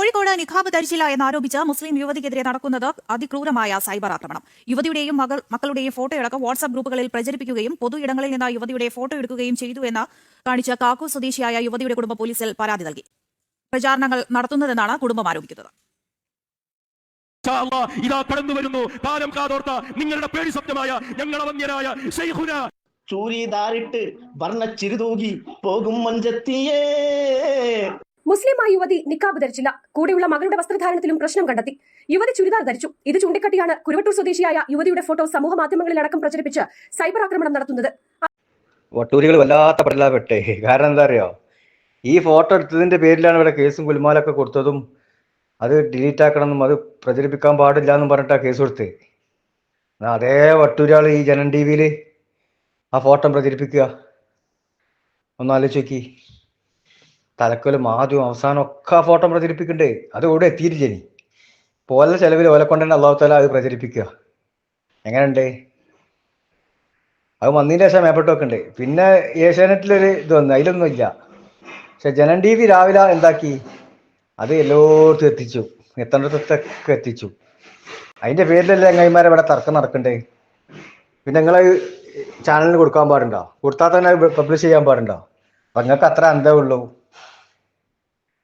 കോഴിക്കോട് നിഖാബ് ധരിച്ചില്ല എന്നാരോപിച്ച് മുസ്ലിം യുവതിക്കെതിരെ നടക്കുന്നത് അതിക്രൂരമായ സൈബർ ആക്രമണം. യുവതിയുടെയും മക്കളുടെയും ഫോട്ടോയടക്കം വാട്സ്ആപ്പ് ഗ്രൂപ്പുകളിൽ പ്രചരിപ്പിക്കുകയും പൊതു ഇടങ്ങളിൽ നിന്ന് യുവതിയുടെ ഫോട്ടോ എടുക്കുകയും ചെയ്തു എന്ന് കാണിച്ച് കാക്കൂർ സ്വദേശിയായ യുവതിയുടെ കുടുംബം പോലീസിൽ പരാതി നൽകി. പ്രചാരണങ്ങൾ നടത്തുന്നതെന്നാണ് കുടുംബം ആരോപിക്കുന്നത്. ഇതാ കടന്നു വരുന്നു കാലം കാതോർത്ത നിങ്ങളുടെ പേടി സ്വപ്നമായ ഞങ്ങളവന്യരായ ശൈഖുന. ചൂരിദാറിട്ട് വർണ്ണച്ചിരുതൂകി പോകും മഞ്ചത്തിയേ. മുസ്ലിമായ യുവതി നിക്കാബ് ധരിച്ചില്ല. കൂടെയുള്ള മകളുടെ വസ്ത്രധാരണത്തിലും പ്രശ്നം കണ്ടെത്തി. യുവതി ചുരിദാർ ധരിച്ചു. ഇത് ചൂണ്ടിക്കാട്ടിയാണ് കുരുവട്ടൂർ സ്വദേശിയായ യുവതിയുടെ ഫോട്ടോ സമൂഹ മാധ്യമങ്ങളിലടക്കം പ്രചരിപ്പിച്ച് സൈബർ ആക്രമണം നടത്തുന്നത്. വട്ടൂരികൾ വല്ലാത്ത പെട്ടേ. കാരണം എന്താ അറിയോ, ഈ ഫോട്ടോ എടുത്തതിന്റെ പേരിലാണ് ഇവിടെ കേസും കുലുമാലൊക്കെ കൊടുത്തതും അത് ഡിലീറ്റ് ആക്കണമെന്നും അത് പ്രചരിപ്പിക്കാൻ പാടില്ല എന്നും പറഞ്ഞിട്ടാണ് കേസ് കൊടുത്ത്. അതേ വട്ടൂരാൾ ഈ ജനൻ ടി വിയിൽ ആ ഫോട്ടോ പ്രചരിപ്പിക്കുക. ഒന്ന് ആലോചിച്ച് നോക്കി. തലക്കൊലും ആദ്യവും അവസാനം ഒക്കെ ആ ഫോട്ടോ പ്രചരിപ്പിക്കണ്ടേ. അത് ഇവിടെ എത്തിയിട്ടില്ല. ഇനി പോലെ ചെലവിൽ ഓലെ കൊണ്ട് തന്നെ അള്ളാഹു താല അത് പ്രചരിപ്പിക്കുക. എങ്ങനെയുണ്ട്? അത് വന്നതിന് ശേഷം മേപ്പെട്ട് വെക്കണ്ടേ. പിന്നെ ഏഷ്യാനെറ്റിലൊരു ഇത് വന്നു, അതിലൊന്നും ഇല്ല. പക്ഷെ ജനൻ ടി വി രാവിലെ എന്താക്കി, അത് എല്ലായിടത്തും എത്തിച്ചു, എത്തേണ്ടതൊക്കെ എത്തിച്ചു. അതിൻ്റെ പേരിലല്ലേ ചങ്ങായിമാരെ ഇവിടെ തർക്കം നടക്കണ്ടേ. പിന്നെ നിങ്ങൾ ചാനലിന് കൊടുക്കാൻ പാടുണ്ടോ? കൊടുത്താൽ തന്നെ പബ്ലിഷ് ചെയ്യാൻ പാടുണ്ടോ? അപ്പം നിങ്ങൾക്ക് അത്ര അന്തമുള്ളൂ.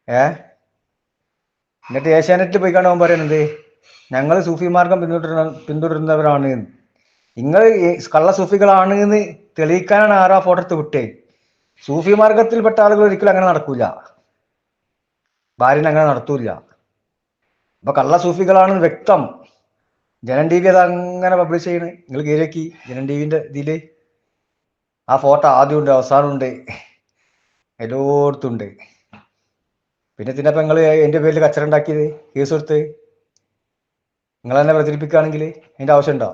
എന്നിട്ട് ഏഷ്യാനെറ്റിൽ പോയി കാണുവാൻ പറയുന്നത് ഞങ്ങൾ സൂഫി മാർഗം പിന്തുടരുന്നവരാണ്. നിങ്ങൾ കള്ള സൂഫികളാണ് എന്ന് തെളിയിക്കാനാണ് ആരാ ഫോട്ടോ എടുത്ത് വിട്ടേ. സൂഫി മാർഗത്തിൽപ്പെട്ട ആളുകൾ ഒരിക്കലും അങ്ങനെ നടക്കൂല. ഭാര്യനെ അങ്ങനെ നടത്തൂല. അപ്പൊ കള്ള സൂഫികളാണെന്ന് വ്യക്തം. ജനൻ ടി വി അത് അങ്ങനെ പബ്ലിഷ് ചെയ്യണേ. നിങ്ങൾ കയറിയാക്കി ജനൻ ടി വിന്റെ ഇതില് ആ ഫോട്ടോ ആദ്യമുണ്ട്, അവസാനമുണ്ട്, എല്ലായിടത്തുണ്ട്. പിന്നെ ഇതിനപ്പം നിങ്ങൾ എൻ്റെ പേരിൽ കച്ചറ ഉണ്ടാക്കിയത്, കേസ് കൊടുത്ത് നിങ്ങൾ തന്നെ പ്രചരിപ്പിക്കുകയാണെങ്കിൽ അതിൻ്റെ ആവശ്യമുണ്ടോ?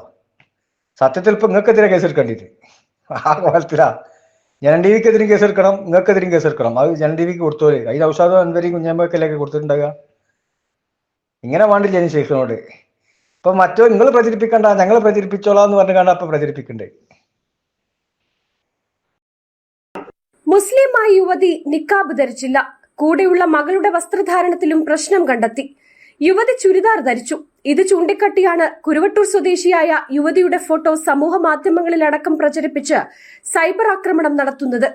സത്യത്തിൽ ഇപ്പം നിങ്ങൾക്കെതിരെ കേസ് എടുക്കേണ്ടിയിട്ട് ആ കോലത്തിലാ. ജനൻ ടി വിക്കെതിരും കേസ് എടുക്കണം, നിങ്ങൾക്കെതിരും കേസ് എടുക്കണം. അത് ജനൻ ടി വിക്ക് കൊടുത്തോളൂ. അതിന് ഔഷധം അൻവരി കുഞ്ഞമ്മക്കല്ലേ കൊടുത്തിട്ടുണ്ടാകുക. ഇങ്ങനെ വേണ്ടില്ല ഇനി ശേഖനോട്. ഇപ്പം മറ്റോ നിങ്ങൾ പ്രചരിപ്പിക്കണ്ട, ഞങ്ങൾ പ്രചരിപ്പിച്ചോളാം എന്ന് പറഞ്ഞു കണ്ട അപ്പം പ്രചരിപ്പിക്കണ്ടേ. മുസ്ലിമായ യുവതി നിക്കാബ് ധരിച്ചില്ല. കൂടെയുള്ള മകളുടെ വസ്ത്രധാരണത്തിലും പ്രശ്നം കണ്ടെത്തി. യുവതി ചുരിദാർ ധരിച്ചു. ഇത് ചൂണ്ടിക്കാട്ടിയാണ് കുരുവട്ടൂർ സ്വദേശിയായ യുവതിയുടെ ഫോട്ടോ സമൂഹ മാധ്യമങ്ങളിലടക്കം പ്രചരിപ്പിച്ച് സൈബർ ആക്രമണം നടത്തുന്നത്.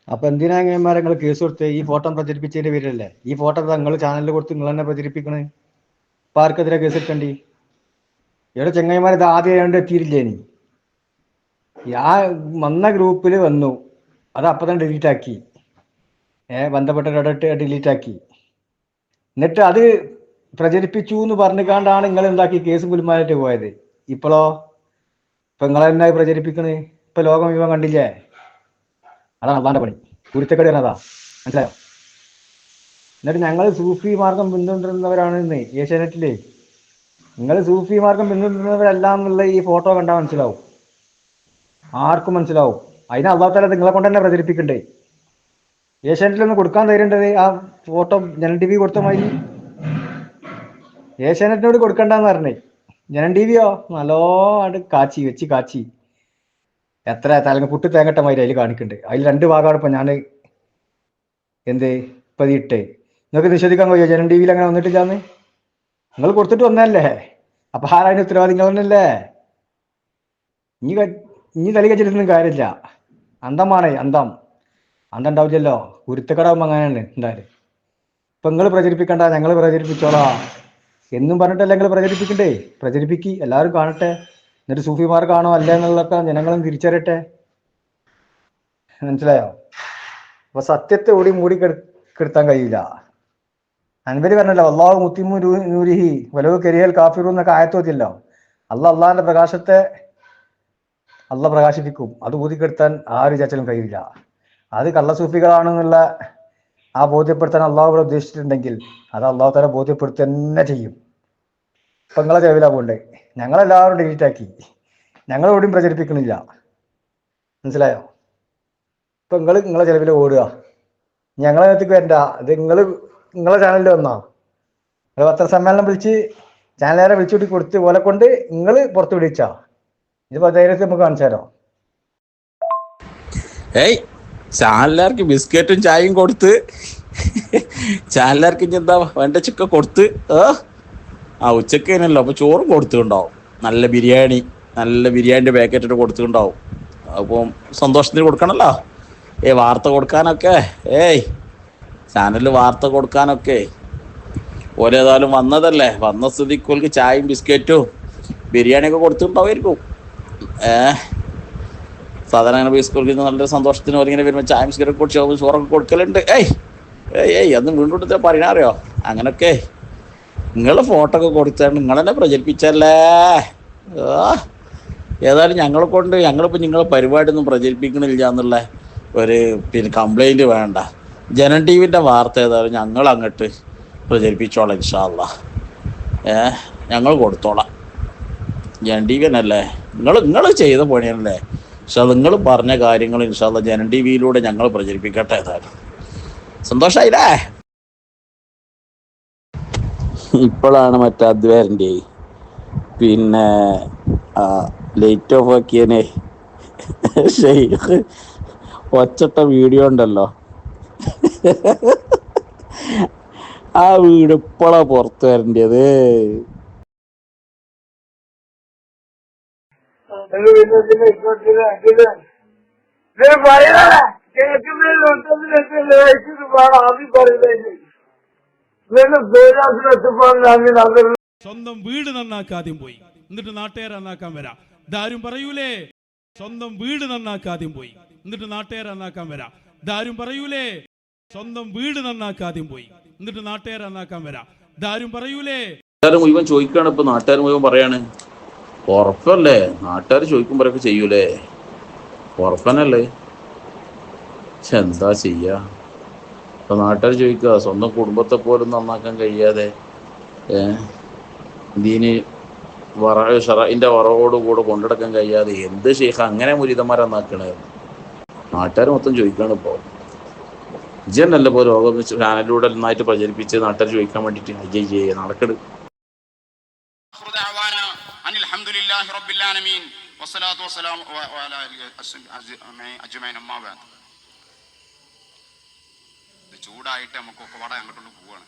അപ്പൊ എന്തിനാ ഇങ്ങനെ നിങ്ങൾ കേസ് കൊടുത്ത്? ഈ ഫോട്ടോ പ്രചരിപ്പിച്ചതിന്റെ പേരിലല്ലേ. ഈ ഫോട്ടോ നിങ്ങൾ ചാനലിൽ കൊടുത്ത് നിങ്ങൾ തന്നെ പ്രചരിപ്പിക്കണേ. അപ്പൊ ആർക്കെതിരെ കേസ് എടുക്കണ്ടി? ഇവിടെ ചെങ്ങൈമാർ ഇത് ആദ്യം എത്തിയിട്ടില്ലേ. ഇനി ആ വന്ന ഗ്രൂപ്പിൽ വന്നു, അത് അപ്പം തന്നെ ഡിലീറ്റ് ആക്കി. ബന്ധപ്പെട്ട ഡിലീറ്റ് ആക്കി. എന്നിട്ട് അത് പ്രചരിപ്പിച്ചു എന്ന് പറഞ്ഞുകൊണ്ടാണ് നിങ്ങൾ എന്താക്കി കേസും കുലുമാനായിട്ട് പോയത്. ഇപ്പൊ നിങ്ങൾ തന്നെ പ്രചരിപ്പിക്കണേ. ഇപ്പൊ ലോകം മുഴുവൻ കണ്ടില്ലേ. അതാണ് അള്ളാന്റെ പണി. കുരുത്തക്കടി എന്നതാ, മനസ്സിലായോ? എന്നിട്ട് ഞങ്ങൾ സൂഫി മാർഗം പിന്തുടരുന്നവരാണെന്ന് ഏഷ്യാനെറ്റിലെ. നിങ്ങൾ സൂഫി മാർഗം പിന്തുടരുന്നവരല്ല എന്നുള്ള ഈ ഫോട്ടോ കണ്ടാൽ മനസ്സിലാവും, ആർക്കും മനസ്സിലാവും. അതിന് അള്ളാഹു തആല നിങ്ങളെ കൊണ്ട് തന്നെ പ്രചരിപ്പിക്കണ്ടേ. ഏഷ്യാനെറ്റിലൊന്നും കൊടുക്കാൻ തരേണ്ടത് ആ ഫോട്ടോ ജനൻ ടി വി കൊടുത്ത മാതിരി ഏഷ്യാനെറ്റിനോട് കൊടുക്കണ്ടെന്ന് പറഞ്ഞേ. ജനൻ ടി വിയോ നല്ലോണം കാച്ചി എത്ര പുട്ട് തേങ്ങട്ട മാതിരി അതിൽ കാണിക്കുന്നുണ്ട്. അതിൽ 2 ഭാഗമാണ് ഇപ്പം ഞാൻ ഇപ്പം ഇട്ടേ. നിങ്ങൾക്ക് നിഷേധിക്കാൻ കഴിയോ ജനൻ ടി വിയിൽ അങ്ങനെ വന്നിട്ടില്ലാന്ന്? നിങ്ങൾ കൊടുത്തിട്ട് വന്നല്ലേ. അപ്പൊ ആരായതിന് ഉത്തരവാദി? നിങ്ങൾ തന്നെയല്ലേ. ഇനി തലി കച്ചിട്ടൊന്നും കാര്യമില്ല. അന്തമാണ് അന്തം ഉണ്ടാവില്ലല്ലോ. കുരുത്തക്കടാവുമ്പോൾ അങ്ങനെയാണ് എന്തായാലും. ഇപ്പൊ നിങ്ങൾ പ്രചരിപ്പിക്കണ്ട, ഞങ്ങൾ പ്രചരിപ്പിച്ചോളാ എന്നും പറഞ്ഞിട്ടല്ലേ നിങ്ങൾ പ്രചരിപ്പിക്കണ്ടേ. പ്രചരിപ്പിക്ക്, എല്ലാവരും കാണട്ടെ. എന്നിട്ട് സൂഫിമാർ കാണോ അല്ല എന്നുള്ളതൊക്കെ ജനങ്ങളും തിരിച്ചറിയട്ടെ. മനസ്സിലായോ? അപ്പൊ സത്യത്തെ ഓടി മൂടി കെടുത്താൻ കഴിയില്ല. അൻവരി പറഞ്ഞല്ലോ, അള്ളാഹു മുത്തിമു നൂരിഹി വലവ് കരിയൽ കാഫിറു എന്നൊക്കെ ആയത്തോത്തിയല്ലോ. അള്ളാഹിന്റെ പ്രകാശത്തെ പ്രകാശിപ്പിക്കും. അത് ഊതിക്കെടുത്താൻ ആര് വിചാരിച്ചാലും കഴിയില്ല. അത് കള്ളസൂഫികളാണെന്നുള്ള ആ ബോധ്യപ്പെടുത്താൻ അള്ളാഹു ഇവിടെ ഉദ്ദേശിച്ചിട്ടുണ്ടെങ്കിൽ അത് അള്ളാഹു തആല ബോധ്യപ്പെടുത്തുക തന്നെ ചെയ്യും. ഇപ്പൊ നിങ്ങളെ ചെവിലാ പോണ്ടേ. ഞങ്ങളെല്ലാവരും ഡിലീറ്റ് ആക്കി, ഞങ്ങളെവിടെയും പ്രചരിപ്പിക്കണില്ല. മനസ്സിലായോ? ഇപ്പൊ നിങ്ങളെ ചെലവിൽ ഓടുക, ഞങ്ങളെ നേരത്തേക്ക് വരണ്ട. ഇത് നിങ്ങളെ ചാനലിൽ വന്നോ? നിങ്ങൾ പത്രസമ്മേളനം വിളിച്ച് ചാനലുകാരെ വിളിച്ചുകൂട്ടി കൊടുത്ത് പോലെ കൊണ്ട് നിങ്ങൾ പുറത്ത് വിളിച്ചാ ഇതിപ്പോ ധൈര്യത്തിൽ നമുക്ക് കാണിച്ചു തരാം. ചാനലുകാർക്ക് ബിസ്ക്കറ്റും ചായയും കൊടുത്ത് ചാനലുകാർക്ക് ഇനി എന്താ വേണ്ട ചിക്ക കൊടുത്ത് ആ ഉച്ചക്ക് തന്നെയല്ലോ അപ്പോൾ ചോറും കൊടുത്തിട്ടുണ്ടാവും. നല്ല ബിരിയാണിൻ്റെ പാക്കറ്റ് കൊടുത്തിട്ടുണ്ടാവും. അപ്പം സന്തോഷത്തിന് കൊടുക്കണമല്ലോ. വാർത്ത കൊടുക്കാനൊക്കെ ചാനലിൽ വാർത്ത കൊടുക്കാനൊക്കെ ഓരേതായാലും വന്നതല്ലേ, വന്ന സ്ഥിതിക്ക് ചായയും ബിസ്ക്കറ്റും ബിരിയാണിയൊക്കെ കൊടുത്തിട്ടുണ്ടാവുമായിരിക്കും. സാധാരണ അങ്ങനെ ബിസ്കൂൾക്ക് നല്ലൊരു സന്തോഷത്തിന് ഓരിങ്ങനെ വരുമ്പോൾ ചായ ബിസ്ക്കറ്റ് കുടിച്ച് ചോറൊക്കെ കൊടുക്കലുണ്ട്. അന്ന് വീണ്ടും പറയാറിയോ അങ്ങനൊക്കെ നിങ്ങൾ ഫോട്ടോ ഒക്കെ കൊടുത്താണ് നിങ്ങളെന്നെ പ്രചരിപ്പിച്ചല്ലേ. ഏതായാലും ഞങ്ങളിപ്പോൾ നിങ്ങളെ പരിപാടിയൊന്നും പ്രചരിപ്പിക്കണില്ല എന്നുള്ള ഒരു കംപ്ലൈൻറ്റ് വേണ്ട. ജനം ടി വിൻ്റെ വാർത്ത ഏതായാലും ഞങ്ങൾ അങ്ങോട്ട് പ്രചരിപ്പിച്ചോളാം ഇൻഷാ അല്ലാഹ്. ഞങ്ങൾ കൊടുത്തോളാം. ജനം ടി വി തന്നെയല്ലേ, നിങ്ങൾ ചെയ്ത പണിയല്ലേ. പക്ഷെ നിങ്ങൾ പറഞ്ഞ കാര്യങ്ങൾ ഇൻഷാ അല്ലാഹ് ജനം ടി വിയിലൂടെ ഞങ്ങൾ പ്രചരിപ്പിക്കട്ടെ. ഏതായാലും സന്തോഷമായില്ലേ. ഇപ്പോഴാണ് മറ്റേ അദ്വേരൻ്റെ പിന്നെ ലൈറ്റ് ഓഫ് ആക്കിയനെ ഷെയ്ഖ് ഒച്ചട്ട വീഡിയോ ഉണ്ടല്ലോ, ആ വീട് ഇപ്പോഴാ പുറത്തു വരേണ്ടത്. സ്വന്തം വീട് നന്നാക്കാദ്യം പോയി എന്നിട്ട് നാട്ടുകാരെ നന്നാക്കാൻ വരാം. ഇതാരും പറയൂലേ. സ്വന്തം വീട് നന്നാക്കാദ്യം പോയി എന്നിട്ട് നാട്ടുകാരെ നന്നാക്കാൻ വരാം. ഇതാരും പറയൂലേ. സ്വന്തം വീട് നന്നാക്കാദ്യം പോയി എന്നിട്ട് നാട്ടുകാരെ നന്നാക്കാൻ വരാം. ഇതാരും പറയൂലേ. മുഴുവൻ ചോദിക്കുകയാണ്. ഇപ്പൊ നാട്ടുകാർ മുഴുവൻ പറയാണ് ഉറപ്പല്ലേ. നാട്ടുകാർ ചോദിക്കുമ്പോഴൊക്കെ ചെയ്യൂലേ, ഉറപ്പനല്ലേ. എന്താ ചെയ്യാ. ഇപ്പൊ നാട്ടുകാർ ചോദിക്കുക സ്വന്തം കുടുംബത്തെ പോലും നന്നാക്കാൻ കഴിയാതെ ദീന് ഷറഇന്റെ വറവോടുകൂടെ കൊണ്ടെടുക്കാൻ കഴിയാതെ എന്ത് ഷെയ്ഖ അങ്ങനെ മുരീദന്മാരെ നന്നാക്കണേ. നാട്ടുകാർ മൊത്തം ചോദിക്കാണ്. ഇപ്പോൾ ഇജന്നല്ല ഇപ്പോൾ ലോകം ചാനലിലൂടെ നന്നായിട്ട് പ്രചരിപ്പിച്ച് നാട്ടുകാർ ചോദിക്കാൻ വേണ്ടിയിട്ട് അയ്യേ നടക്കട്. ചൂടായിട്ട് നമുക്കൊക്കെ വട അങ്ങോട്ട് പോവാണ്.